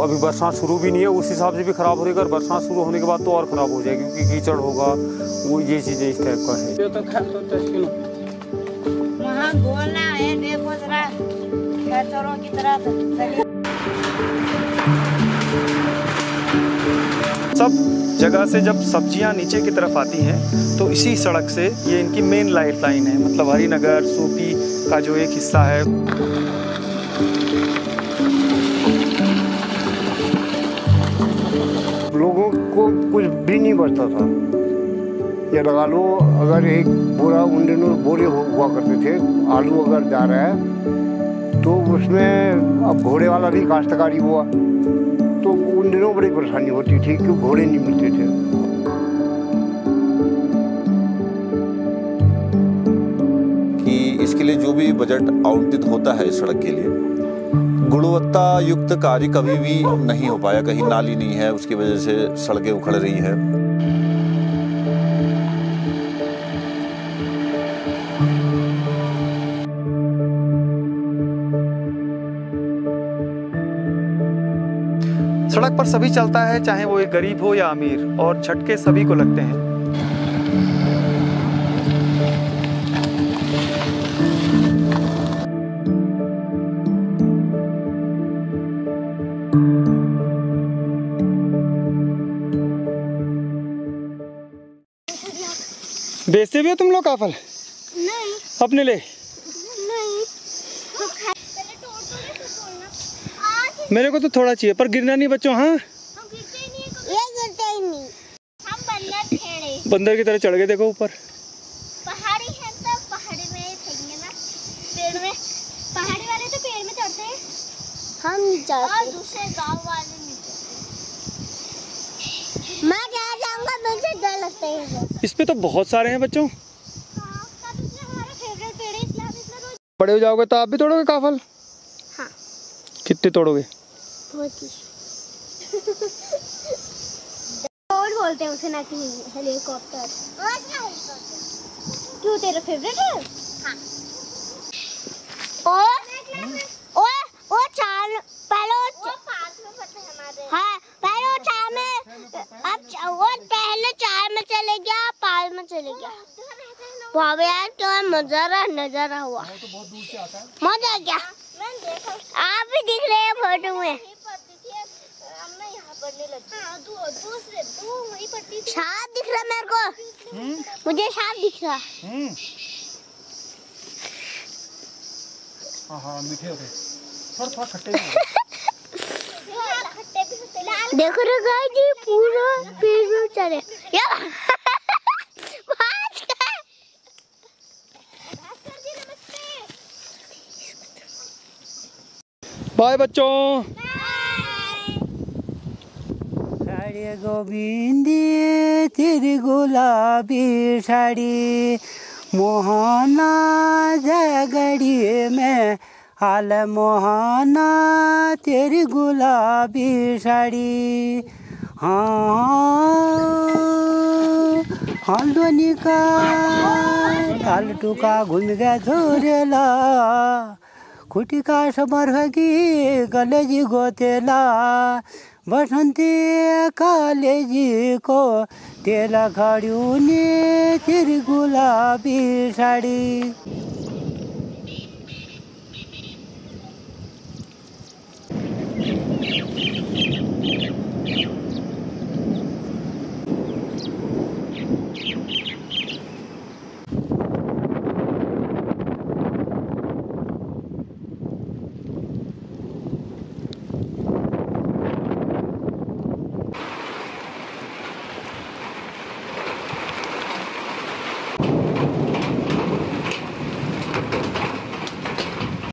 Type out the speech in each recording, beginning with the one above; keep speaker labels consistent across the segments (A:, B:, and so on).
A: अभी बरसात शुरू भी नहीं है, उस हिसाब से भी ख़राब हो रही है। अगर बरसात शुरू होने के बाद तो और ख़राब हो जाएगी, क्योंकि कीचड़ होगा, वो ये चीज़ें इस टाइप का है।
B: वहाँ गोला है, देखो जरा खेतरों की तरफ।
C: सब जगह से जब सब्जियां नीचे की तरफ आती हैं तो इसी सड़क से, ये इनकी मेन लाइफ लाइन है, मतलब हरिनगर सूपी का जो एक हिस्सा है।
D: लोगों को कुछ भी नहीं बचता था। ये लगा लो, अगर एक बोरा, उन दिनों बोरे हुआ करते थे, आलू अगर जा रहा है तो उसमें अब घोड़े वाला भी काश्तकारी हुआ तो उन दिनों बड़ी परेशानी होती थी क्योंकि घोड़े नहीं मिलते थे।
E: कि इसके लिए जो भी बजट आवंटित होता है इस सड़क के लिए, गुणवत्ता युक्त कार्य कभी भी नहीं हो पाया। कहीं नाली नहीं है, उसकी वजह से सड़कें उखड़ रही है।
C: सड़क पर सभी चलता है, चाहे वो एक गरीब हो या अमीर, और झटके सभी को लगते हैं। बेचते भी हो तुम लोग काफल?
B: नहीं।
C: अपने ले?
B: नहीं।
C: मेरे को तो थोड़ा चाहिए, पर गिरना नहीं बच्चों। हाँ,
B: ये गिरते ही नहीं। हम बंदर थे,
C: बंदर की तरह चढ़ गए, देखो ऊपर।
B: पहाड़ी है तो पहाड़ी में ही थे ना, पेड़ में। पहाड़ी वाले तो पेड़ में चढ़ते हैं, हम जाते, और दूसरे गांव वाले नहीं चढ़ते। मैं क्या जाऊंगा, मुझे डर लगता है।
C: इस पे तो बहुत सारे हैं बच्चों।
B: हमारा फेवरेट पेड़ है, इसलिए हम इसमें रोज।
C: बड़े हो जाओगे तो आप भी तोड़ोगे काफल?
B: हाँ।
C: कितने तोड़ोगे?
B: बहुत ही। और बोलते हैं उसे ना कि हेलीकॉप्टर। क्यों, तेरा फेवरेट है? हाँ। और चार पहले पास में पता है हमारे। हाँ, पहले चार में, अब वो पहले चार में चले गया, पाँच में चले गया। वाह यार, क्या नजारा हुआ। तो बहुत दूर से आता है। मजा आ गया। आप भी दिख रहे हैं फोटो में। साफ दिख रहा मेरे को। मुझे साफ दिख रहा।
C: हाँ, मीठे होते, थोड़ा खट्टे
B: देखो रे गाइस, जी पूरा पेड़ में चले।
C: बाय बच्चों।
F: साड़ी गोविंदी तेरी गुलाबी साड़ी, मोहना जगड़ी में हाल मोहना तेरी गुलाबी साड़ी। हाँ हालनी का लाल टुका घूम गया झोरेला, खुटी का समरहगी गलेजी गोतेला, बसंती कालेजी को तेला खड़ूनी तेरी गुलाबी साड़ी।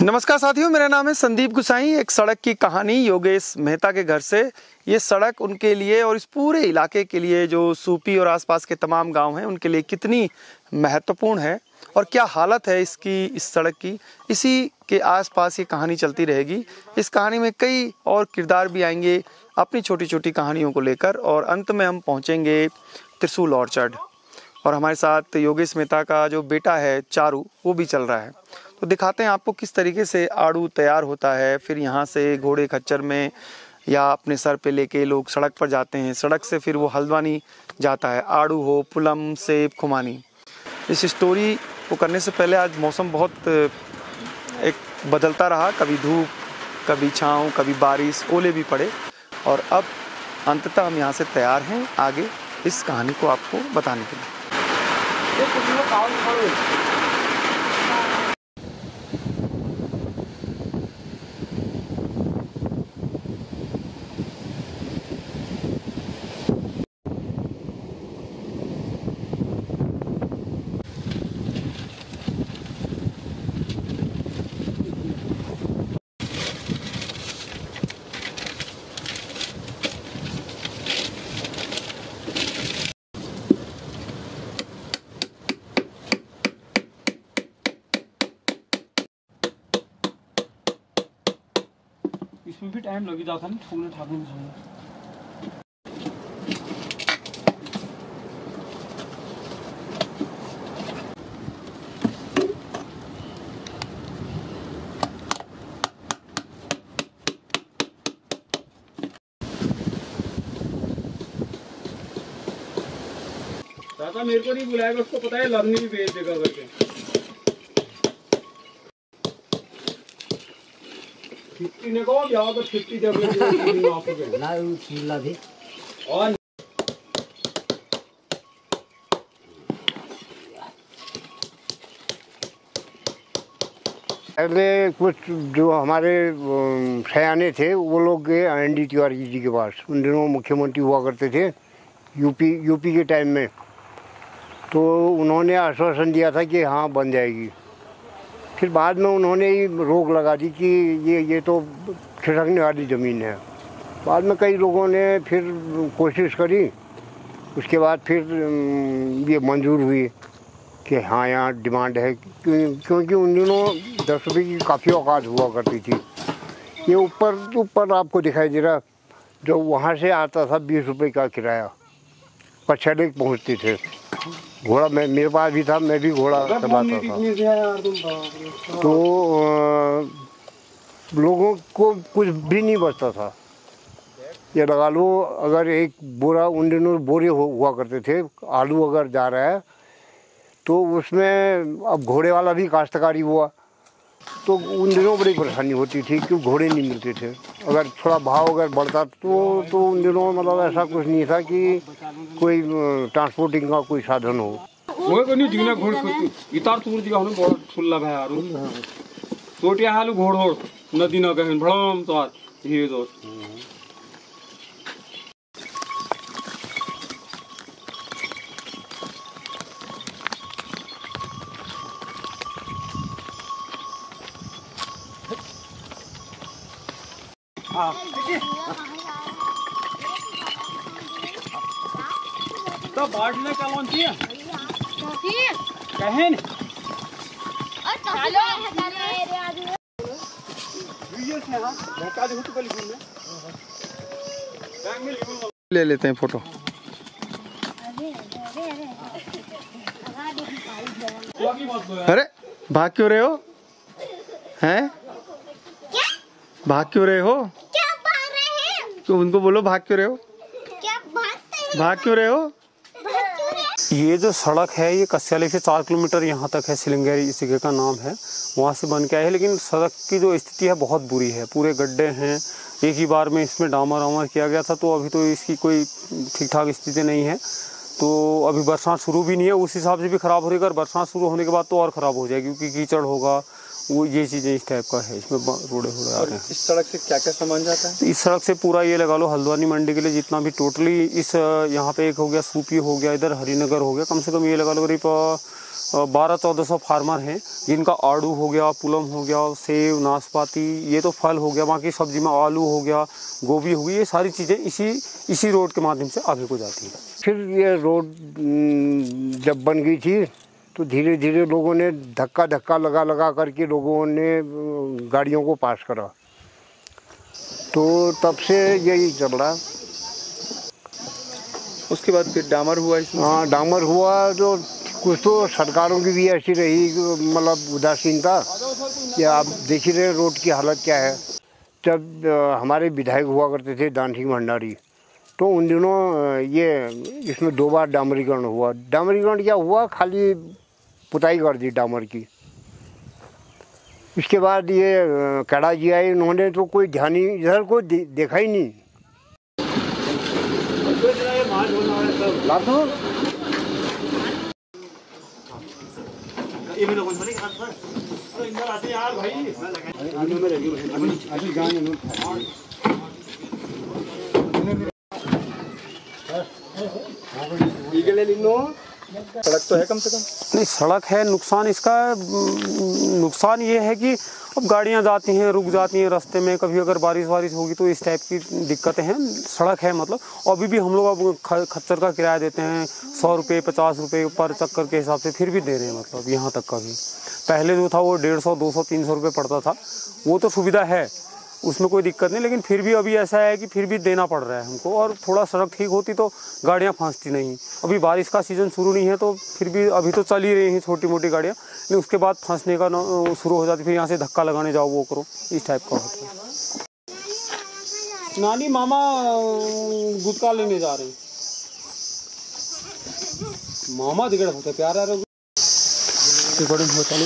C: नमस्कार साथियों, मेरा नाम है संदीप गुसाई। एक सड़क की कहानी योगेश मेहता के घर से। ये सड़क उनके लिए और इस पूरे इलाके के लिए, जो सूपी और आसपास के तमाम गांव हैं, उनके लिए कितनी महत्वपूर्ण है और क्या हालत है इसकी, इस सड़क की, इसी के आसपास ये कहानी चलती रहेगी। इस कहानी में कई और किरदार भी आएंगे अपनी छोटी छोटी कहानियों को लेकर, और अंत में हम पहुँचेंगे त्रिशूल ऑर्चर्ड। और हमारे साथ योगेश मेहता का जो बेटा है चारू, वो भी चल रहा है। तो दिखाते हैं आपको किस तरीके से आड़ू तैयार होता है, फिर यहाँ से घोड़े खच्चर में या अपने सर पे लेके लोग सड़क पर जाते हैं। सड़क से फिर वो हल्द्वानी जाता है, आड़ू हो, पुलम, सेब, खुमानी। इस स्टोरी को करने से पहले आज मौसम बहुत एक बदलता रहा, कभी धूप, कभी छाँव, कभी बारिश, ओले भी पड़े, और अब अंततः हम यहाँ से तैयार हैं आगे इस कहानी को आपको बताने के लिए।
A: इसमें भी टाइम लग जाता है ना, छोले ठाकुर में। दादा मेरे को नहीं बुलाएगा, उसको पता है लर्निंग भी भेज देगा करके। फिफ्टी ने कहो या तो 50 जब
F: ना चिल्ला भी
A: और
D: पहले कुछ जो हमारे सयाने थे वो लोग गए एन.डी. तिवारी जी के पास। उन दिनों मुख्यमंत्री हुआ करते थे यूपी के टाइम में। तो उन्होंने आश्वासन दिया था कि हाँ बन जाएगी। फिर बाद में उन्होंने ही रोक लगा दी कि ये तो खिसकने वाली ज़मीन है। बाद में कई लोगों ने फिर कोशिश करी, उसके बाद फिर ये मंजूर हुई कि हाँ यहाँ डिमांड है, क्योंकि उन दिनों 10 रुपये की काफ़ी औकात हुआ करती थी। ये ऊपर आपको दिखाई दे रहा, जो वहाँ से आता था 20 रुपये का किराया, पछड़े पहुँचते थे। घोड़ा मेरे पास भी था, मैं भी घोड़ा चलाता था। तो लोगों को कुछ भी नहीं बचता था। ये लगा लो, अगर एक बोरा, उन दिनों बोरे हुआ करते थे, आलू अगर जा रहा है तो उसमें, अब घोड़े वाला भी काश्तकारी हुआ तो उन दिनों बड़ी परेशानी होती थी, क्योंकि घोड़े नहीं मिलते थे। अगर थोड़ा भाव अगर बढ़ता तो उन दिनों मतलब ऐसा कुछ नहीं था कि कोई ट्रांसपोर्टिंग का कोई साधन हो।
A: वो को नहीं जीना घोड़ इतार तूर दिया हमने बड़ा फुल्ला है यार। टोटिया हालू घोड़ नदी ना कहें भड़म तो ये दो तो बाटले क्या लॉन्ची है कहें
C: ले लेते हैं फोटो। अरे भाग क्यों रहे हो? हैं? भाग क्यों रहे हो?
B: क्या भाग रहे हैं?
C: तो उनको बोलो भाग क्यों रहे हो?
B: क्या भागते हैं?
C: भाग क्यों रहे हो?
B: भाग क्यों रहे हैं?
A: ये जो सड़क है ये कस्याली से 4 किलोमीटर यहाँ तक है। सिलंगेरी इस जगह का नाम है, वहाँ से बन के आए है। लेकिन सड़क की जो स्थिति है बहुत बुरी है, पूरे गड्ढे हैं। एक ही बार में इसमें डामर वामर किया गया था, तो अभी तो इसकी कोई ठीक ठाक स्थिति नहीं है। तो अभी बरसात शुरू भी नहीं है, उस हिसाब से भी ख़राब हो रही है। अगर बरसात शुरू होने के बाद तो और ख़राब हो जाएगी, क्योंकि कीचड़ होगा, वो ये चीज़ें इस टाइप का है। इसमें रोड़े आ रहे हैं।
C: इस सड़क से क्या क्या सामान जाता है?
A: इस सड़क से पूरा ये लगा लो हल्द्वानी मंडी के लिए जितना भी टोटली इस यहाँ पे एक हो गया सूपी हो गया, इधर हरिनगर हो गया, कम से कम ये लगा लो करीब 1200-1400 फार्मर हैं, जिनका आड़ू हो गया, पुलम हो गया, सेब, नाशपाती, ये तो फल हो गया। बाकी सब्जी में आलू हो गया, गोभी हो गई, ये सारी चीज़ें इसी रोड के माध्यम से आगे को जाती है।
D: फिर ये रोड जब बन गई थी तो धीरे धीरे लोगों ने धक्का लगा करके लोगों ने गाड़ियों को पास करा। तो तब से यही चल रहा।
C: उसके बाद फिर डामर हुआ इसमें?
D: हाँ, डामर हुआ। तो कुछ तो सरकारों की भी ऐसी रही, मतलब उदासीनता, कि आप देख ही रहे रोड की हालत क्या है। जब हमारे विधायक हुआ करते थे दान सिंह भंडारी, तो उन दिनों ये इसमें 2 बार डामरीकरण हुआ। डामरीकरण क्या हुआ, खाली पुताई कर दी डामर की। इसके बाद ये कड़ा जी आए, इन्होंने तो कोई ध्यान ही इधर को देखा ही नहीं।
C: सड़क तो है कम से कम।
A: नहीं, सड़क है, नुकसान इसका नुकसान ये है कि अब गाड़ियां जाती हैं, रुक जाती हैं रास्ते में, कभी अगर बारिश होगी तो इस टाइप की दिक्कतें हैं। सड़क है मतलब, अभी भी हम लोग अब खच्चर का किराया देते हैं 100 रुपये 50 रुपये पर चक्कर के हिसाब से, फिर भी दे रहे हैं मतलब यहाँ तक का भी। पहले जो था वो 150 200 300 रुपये पड़ता था, वो तो सुविधा है, उसमें कोई दिक्कत नहीं, लेकिन फिर भी अभी ऐसा है कि फिर भी देना पड़ रहा है हमको। और थोड़ा सड़क ठीक होती तो गाड़ियाँ फंसती नहीं। अभी बारिश का सीज़न शुरू नहीं है तो फिर भी अभी तो चल ही रही हैं छोटी मोटी गाड़ियाँ, लेकिन उसके बाद फंसने का शुरू हो जाती, फिर यहाँ से धक्का लगाने जाओ वो करो, इस टाइप का होता है। नानी मामा गुटका लेने जा रहे हैं, मामा दिगड़ होते प्यारा रहे हो चलो।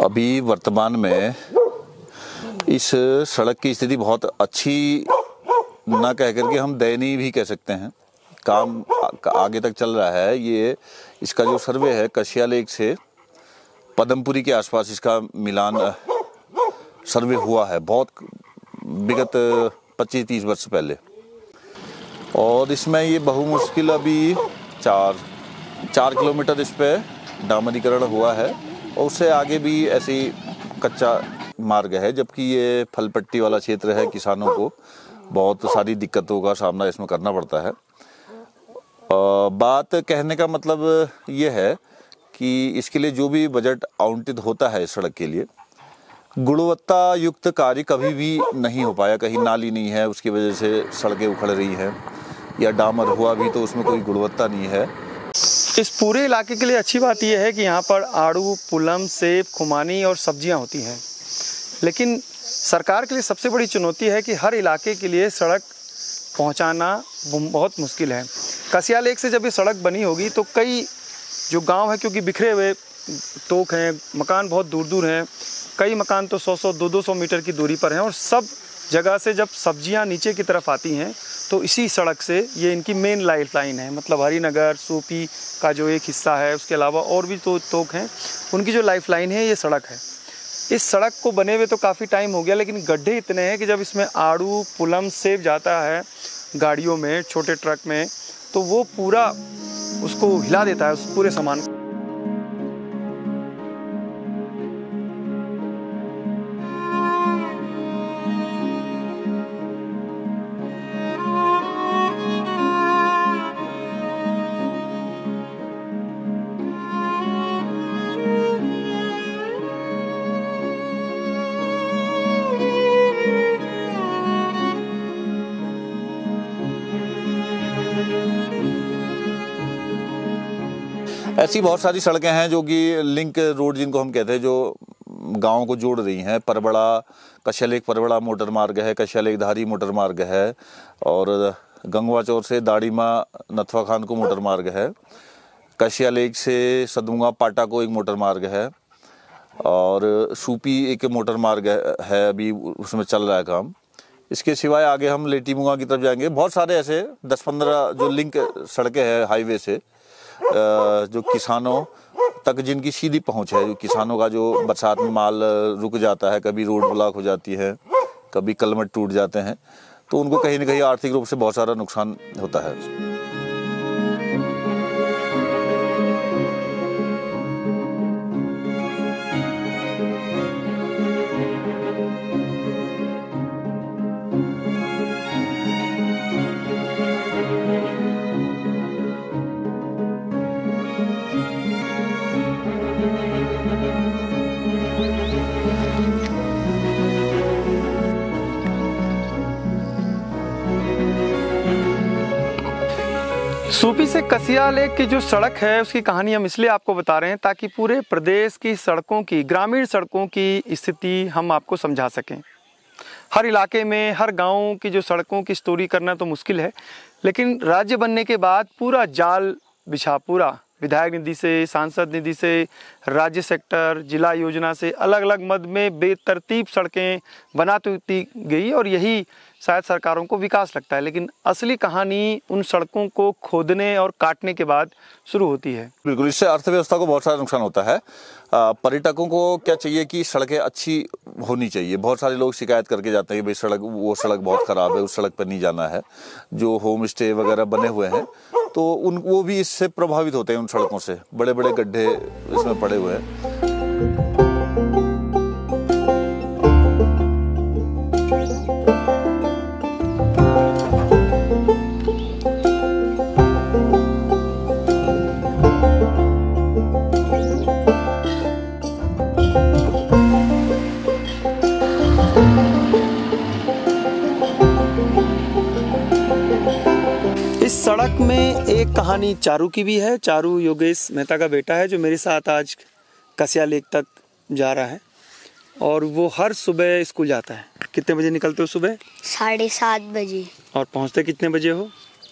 E: अभी वर्तमान में इस सड़क की स्थिति बहुत अच्छी ना कह करके हम दयनीय भी कह सकते हैं। काम आगे तक चल रहा है। ये इसका जो सर्वे है कशिया लेक से पदमपुरी के आसपास इसका मिलान सर्वे हुआ है बहुत विगत 25-30 वर्ष पहले, और इसमें ये बहुमुश्किल अभी 4 किलोमीटर इस पे डामरीकरण हुआ है, और उससे आगे भी ऐसी कच्चा मार्ग है। जबकि ये फल पट्टी वाला क्षेत्र है, किसानों को बहुत सारी दिक्कतों का सामना इसमें करना पड़ता है। बात कहने का मतलब ये है कि इसके लिए जो भी बजट आवंटित होता है इस सड़क के लिए, गुणवत्ता युक्त कार्य कभी भी नहीं हो पाया। कहीं नाली नहीं है, उसकी वजह से सड़कें उखड़ रही हैं, या डामर हुआ भी तो उसमें कोई गुणवत्ता नहीं है।
C: इस पूरे इलाके के लिए अच्छी बात यह है कि यहाँ पर आड़ू, पुलम, सेब, खुमानी और सब्जियाँ होती हैं। लेकिन सरकार के लिए सबसे बड़ी चुनौती है कि हर इलाके के लिए सड़क पहुँचाना बहुत मुश्किल है। कसिया लेक से जब ये सड़क बनी होगी तो कई जो गांव हैं, क्योंकि बिखरे हुए तोक हैं, मकान बहुत दूर दूर हैं, कई मकान तो 100-100, 200-200 मीटर की दूरी पर हैं, और सब जगह से जब सब्जियां नीचे की तरफ आती हैं तो इसी सड़क से ये इनकी मेन लाइफ लाइन है। मतलब हरिनगर, सूपी का जो एक हिस्सा है, उसके अलावा और भी तो तोक हैं, उनकी जो लाइफ लाइन है ये सड़क है। इस सड़क को बने हुए तो काफ़ी टाइम हो गया, लेकिन गड्ढे इतने हैं कि जब इसमें आड़ू, पुलम, सेब जाता है गाड़ियों में, छोटे ट्रक में, तो वो पूरा उसको हिला देता है, उस पूरे सामान को।
E: ऐसी बहुत सारी सड़कें हैं जो कि लिंक रोड जिनको हम कहते हैं, जो गाँव को जोड़ रही हैं। परबड़ा, कशिया लेक परबड़ा मोटर मार्ग है, कशिया लेक धारी मोटर मार्ग है, और गंगवा चौर से दाड़ीमा नथवा खान को मोटर मार्ग है। कशिया लेक से सदमुआ पाटा को एक मोटर मार्ग है, और सूपी एक मोटर मार्ग है, अभी उसमें चल रहा है काम। इसके सिवाय आगे हम लेटीमुआ की तरफ जाएंगे। बहुत सारे ऐसे 10-15 जो लिंक सड़कें हैं हाईवे से, जो किसानों तक जिनकी सीधी पहुंच है। जो किसानों का जो बरसात में माल रुक जाता है, कभी रोड ब्लॉक हो जाती है, कभी कलमट टूट जाते हैं, तो उनको कहीं ना कहीं आर्थिक रूप से बहुत सारा नुकसान होता है।
C: सूपी से कसिया लेक की जो सड़क है उसकी कहानी हम इसलिए आपको बता रहे हैं ताकि पूरे प्रदेश की सड़कों की, ग्रामीण सड़कों की स्थिति हम आपको समझा सकें। हर इलाके में, हर गांव की जो सड़कों की स्टोरी करना तो मुश्किल है, लेकिन राज्य बनने के बाद पूरा जाल बिछा, पूरा विधायक निधि से, सांसद निधि से, राज्य सेक्टर, जिला योजना से अलग अलग मद में बेतरतीब सड़कें बनाती गई और यही शायद सरकारों को विकास लगता है। लेकिन असली कहानी उन सड़कों को खोदने और काटने के बाद शुरू होती है।
E: बिल्कुल, इससे अर्थव्यवस्था को बहुत सारा नुकसान होता है। पर्यटकों को क्या चाहिए कि सड़कें अच्छी होनी चाहिए। बहुत सारे लोग शिकायत करके जाते हैं कि भाई वो सड़क बहुत ख़राब है, उस सड़क पर नहीं जाना है। जो होम स्टे वगैरह बने हुए हैं तो वो भी इससे प्रभावित होते हैं। उन सड़कों से बड़े बड़े गड्ढे इसमें पड़े हुए हैं।
C: सड़क में एक कहानी चारू की भी है। चारू योगेश मेहता का बेटा है जो मेरे साथ आज कसिया लेक तक जा रहा है और वो हर सुबह स्कूल जाता है। कितने बजे निकलते हो सुबह?
B: 7:30 बजे।
C: और पहुंचते कितने बजे हो?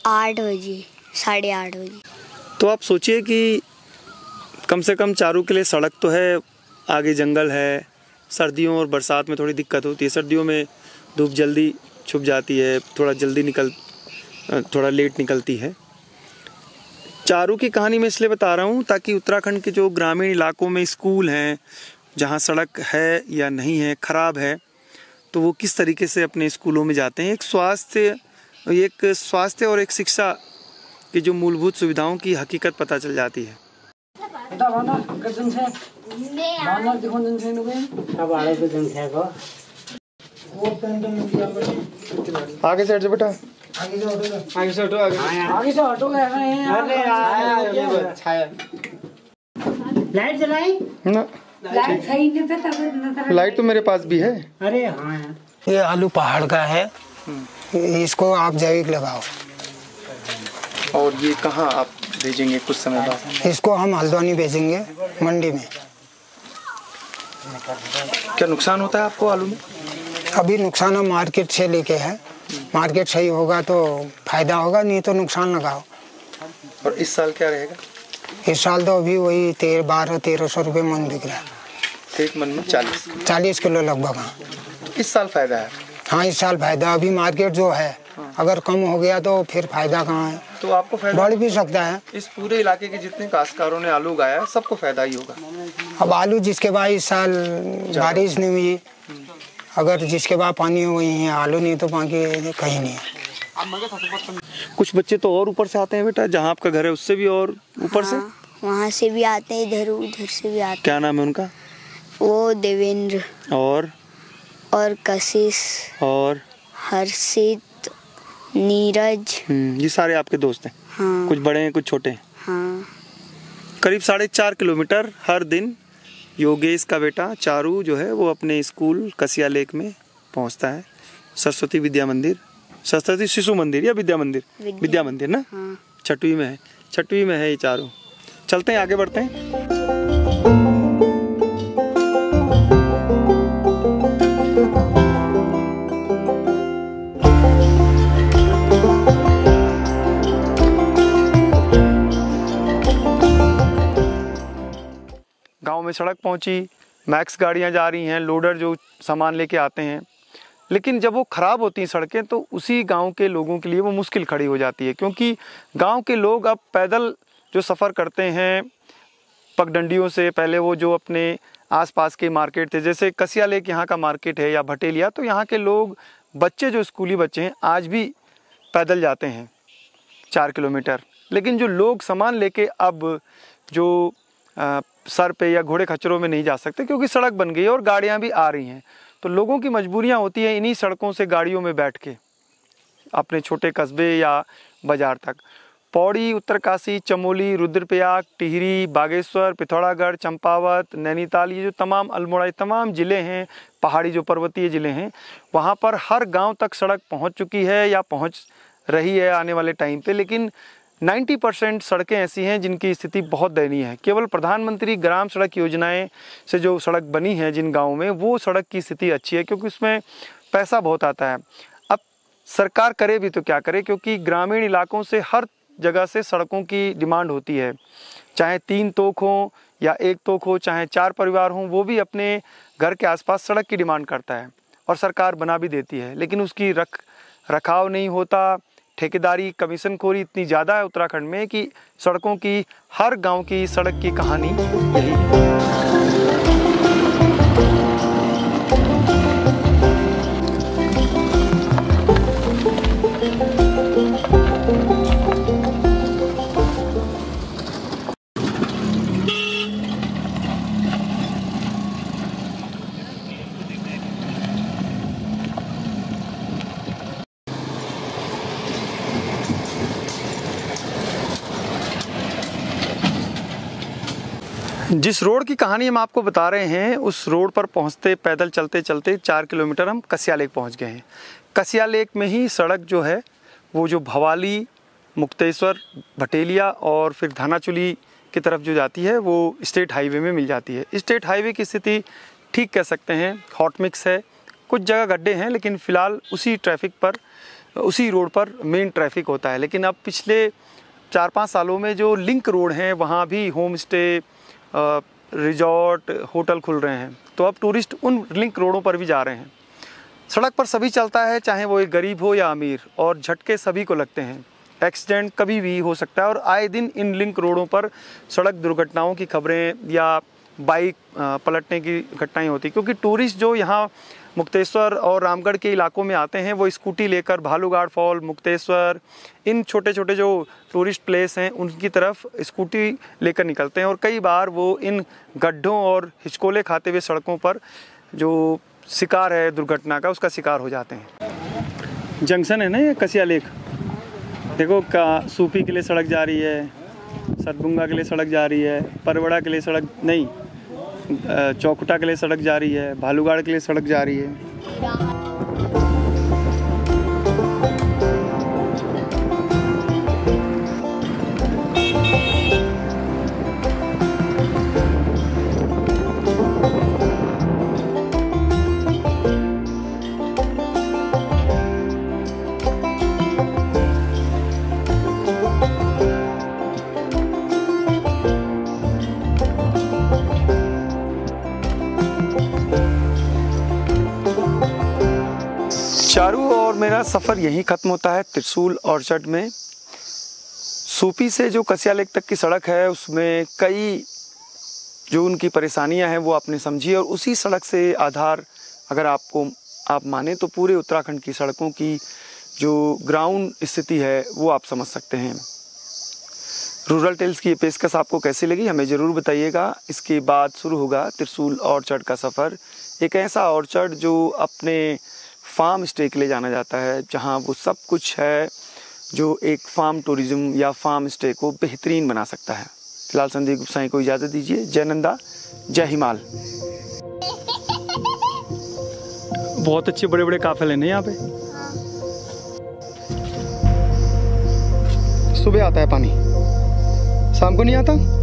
B: 8 बजे, 8:30 बजे।
C: तो आप सोचिए कि कम से कम चारू के लिए सड़क तो है, आगे जंगल है, सर्दियों और बरसात में थोड़ी दिक्कत होती है। सर्दियों में धूप जल्दी छुप जाती है, थोड़ा लेट निकलती है। चारू की कहानी मैं इसलिए बता रहा हूँ ताकि उत्तराखंड के जो ग्रामीण इलाकों में स्कूल हैं जहाँ सड़क है या नहीं है, ख़राब है, तो वो किस तरीके से अपने स्कूलों में जाते हैं। एक स्वास्थ्य और एक शिक्षा की जो मूलभूत सुविधाओं की हकीकत पता चल जाती है। आगे से हट जा बेटा, आगे से हटो
F: लाइट जलाई
C: ना,
F: लाइट सही नहीं पे
C: लाइट तो मेरे पास भी है।
F: अरे हाँ,
G: ये आलू पहाड़ का है, इसको आप जैविक लगाओ।
C: और ये कहाँ आप भेजेंगे कुछ समय बाद?
G: इसको हम हल्द्वानी भेजेंगे मंडी में।
C: क्या नुकसान होता है आपको आलू में?
G: अभी नुकसान हम मार्केट से लेके है, मार्केट सही होगा तो फायदा होगा, नहीं तो नुकसान लगाओ।
C: और इस साल क्या रहेगा?
G: इस साल तो अभी वही 1200-1300 रुपये मन बिक रहा है।
C: एक मन में
G: 40 किलो लगभग। हाँ,
C: इस साल फायदा है।
G: हाँ, इस साल फायदा। अभी मार्केट जो है अगर कम हो गया तो फिर फायदा कहाँ है,
C: तो आपको फायदा
G: बढ़ भी सकता है।
C: इस पूरे इलाके के जितने काश्तकारों ने आलू उगाया सबको फायदा ही होगा।
G: अब आलू जिसके बाद इस साल बारिश नहीं हुई, अगर जिसके बाद पानी हुई है, आलू नहीं तो बाकी कहीं नहीं है।
C: कुछ बच्चे तो और ऊपर से आते हैं बेटा, जहाँ आपका घर है उससे भी और ऊपर से?
B: वहाँ से भी आते हैं, इधर उधर से भी आते
C: क्या नाम है उनका?
B: वो देवेंद्र और कशिश
C: और
B: हर्षित, नीरज।
C: ये सारे आपके दोस्त हैं?
B: हाँ।
C: कुछ बड़े हैं कुछ छोटे हैं?
B: हाँ।
C: करीब 4.5 किलोमीटर हर दिन योगेश का बेटा चारू जो है वो अपने स्कूल कसिया लेक में पहुंचता है। सरस्वती विद्या मंदिर, सरस्वती शिशु मंदिर या विद्या मंदिर ना?
B: हाँ।
C: छठवीं में है ये चारू। चलते हैं, आगे बढ़ते हैं। गांव में सड़क पहुंची, मैक्स गाड़ियां जा रही हैं, लोडर जो सामान लेके आते हैं, लेकिन जब वो ख़राब होती हैं सड़कें तो उसी गांव के लोगों के लिए वो मुश्किल खड़ी हो जाती है, क्योंकि गांव के लोग अब पैदल जो सफ़र करते हैं पगडंडियों से, पहले वो जो अपने आसपास के मार्केट थे, जैसे कसिया लेक यहाँ का मार्केट है या भटेलिया, तो यहाँ के लोग, बच्चे जो स्कूली बच्चे हैं आज भी पैदल जाते हैं 4 किलोमीटर। लेकिन जो लोग सामान लेके अब जो सर पे या घोड़े खच्चरों में नहीं जा सकते क्योंकि सड़क बन गई है और गाड़ियाँ भी आ रही हैं, तो लोगों की मजबूरियाँ होती हैं इन्हीं सड़कों से गाड़ियों में बैठ के अपने छोटे कस्बे या बाज़ार तक। पौड़ी, उत्तरकाशी, चमोली, रुद्रप्रयाग, टिहरी, बागेश्वर, पिथौरागढ़, चंपावत, नैनीताल, ये जो तमाम, अल्मोड़ा, ये तमाम ज़िले हैं, पहाड़ी जो पर्वतीय ज़िले हैं, वहाँ पर हर गांव तक सड़क पहुँच चुकी है या पहुँच रही है आने वाले टाइम पे। लेकिन 90% सड़कें ऐसी हैं जिनकी स्थिति बहुत दयनीय है। केवल प्रधानमंत्री ग्राम सड़क योजनाएं से जो सड़क बनी है जिन गाँव में, वो सड़क की स्थिति अच्छी है क्योंकि उसमें पैसा बहुत आता है। अब सरकार करे भी तो क्या करे, क्योंकि ग्रामीण इलाकों से हर जगह से सड़कों की डिमांड होती है, चाहे 3 तोक हो या 1 तोक हो, चाहे 4 परिवार हों, वो भी अपने घर के आसपास सड़क की डिमांड करता है और सरकार बना भी देती है, लेकिन उसकी रखाव नहीं होता। ठेकेदारी, कमीशनखोरी इतनी ज़्यादा है उत्तराखंड में कि सड़कों की, हर गांव की सड़क की कहानी यही है। जिस रोड की कहानी हम आपको बता रहे हैं, उस रोड पर पहुंचते, पैदल चलते चलते 4 किलोमीटर हम कसिया लेक पहुंच गए हैं। कसिया लेक में ही सड़क जो है वो जो भवाली, मुक्तेश्वर, भटेलिया और फिर धानाचुली की तरफ जो जाती है वो स्टेट हाईवे में मिल जाती है। स्टेट हाईवे की स्थिति ठीक कह सकते हैं, हॉट मिक्स है, कुछ जगह गड्ढे हैं, लेकिन फ़िलहाल उसी ट्रैफिक पर, उसी रोड पर मेन ट्रैफिक होता है। लेकिन अब पिछले 4-5 सालों में जो लिंक रोड हैं वहाँ भी होम स्टे, रिजॉर्ट, होटल खुल रहे हैं, तो अब टूरिस्ट उन लिंक रोडों पर भी जा रहे हैं। सड़क पर सभी चलता है, चाहे वो एक गरीब हो या अमीर, और झटके सभी को लगते हैं। एक्सीडेंट कभी भी हो सकता है और आए दिन इन लिंक रोडों पर सड़क दुर्घटनाओं की खबरें या बाइक पलटने की घटनाएं होती, क्योंकि टूरिस्ट जो यहाँ मुक्तेश्वर और रामगढ़ के इलाकों में आते हैं वो स्कूटी लेकर भालूगाड़ फॉल, मुक्तेश्वर, इन छोटे छोटे जो टूरिस्ट प्लेस हैं उनकी तरफ स्कूटी लेकर निकलते हैं और कई बार वो इन गड्ढों और हिचकोले खाते हुए सड़कों पर जो शिकार है दुर्घटना का, उसका शिकार हो जाते हैं। जंक्शन है ना ये कसिया लेक, देखो का सूपी के लिए सड़क जा रही है, सतबुंगा के लिए सड़क जा रही है, परवड़ा के लिए सड़क नहीं, चौखुटा के लिए सड़क जा रही है, भालूगाड़ के लिए सड़क जा रही है। चारू और मेरा सफ़र यहीं ख़त्म होता है त्रिशूल ऑर्चर्ड में। सूपी से जो कसिया लेक तक की सड़क है उसमें कई जो उनकी परेशानियां हैं वो आपने समझी, और उसी सड़क से आधार अगर आप माने तो पूरे उत्तराखंड की सड़कों की जो ग्राउंड स्थिति है वो आप समझ सकते हैं। रूरल टेल्स की ये पेशकश आपको कैसी लगी हमें ज़रूर बताइएगा। इसके बाद शुरू होगा त्रिशूल ऑर्चर्ड का सफ़र, एक ऐसा ऑर्चर्ड जो अपने फार्म स्टे के लिए जाना जाता है, जहां वो सब कुछ है जो एक फार्म टूरिज्म या फार्म स्टे को बेहतरीन बना सकता है। फिलहाल संदीप गुप्साई को इजाज़त दीजिए। जय नंदा, जय हिमाल। बहुत अच्छे बड़े बड़े काफिले हैं यहाँ पे। सुबह आता है पानी, शाम को नहीं आता।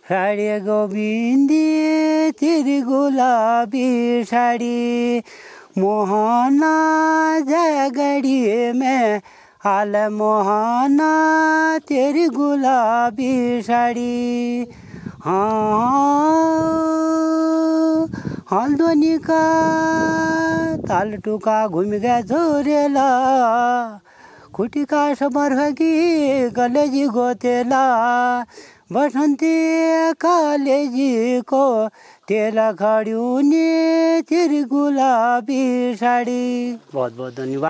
F: साड़ी गोविंदी तेरी गुलाबी साड़ी, मोहना जगड़ी में हाल मोहना तेरी गुलाबी साड़ी। हाँ हल्द्वानी का ताल टुका घूम गया झोरेला खुटी का समरहगी गलेजी गोतेला बसंती कालेजी को तेला खड़ूनी तेरी गुलाबी साड़ी। बहुत बहुत धन्यवाद।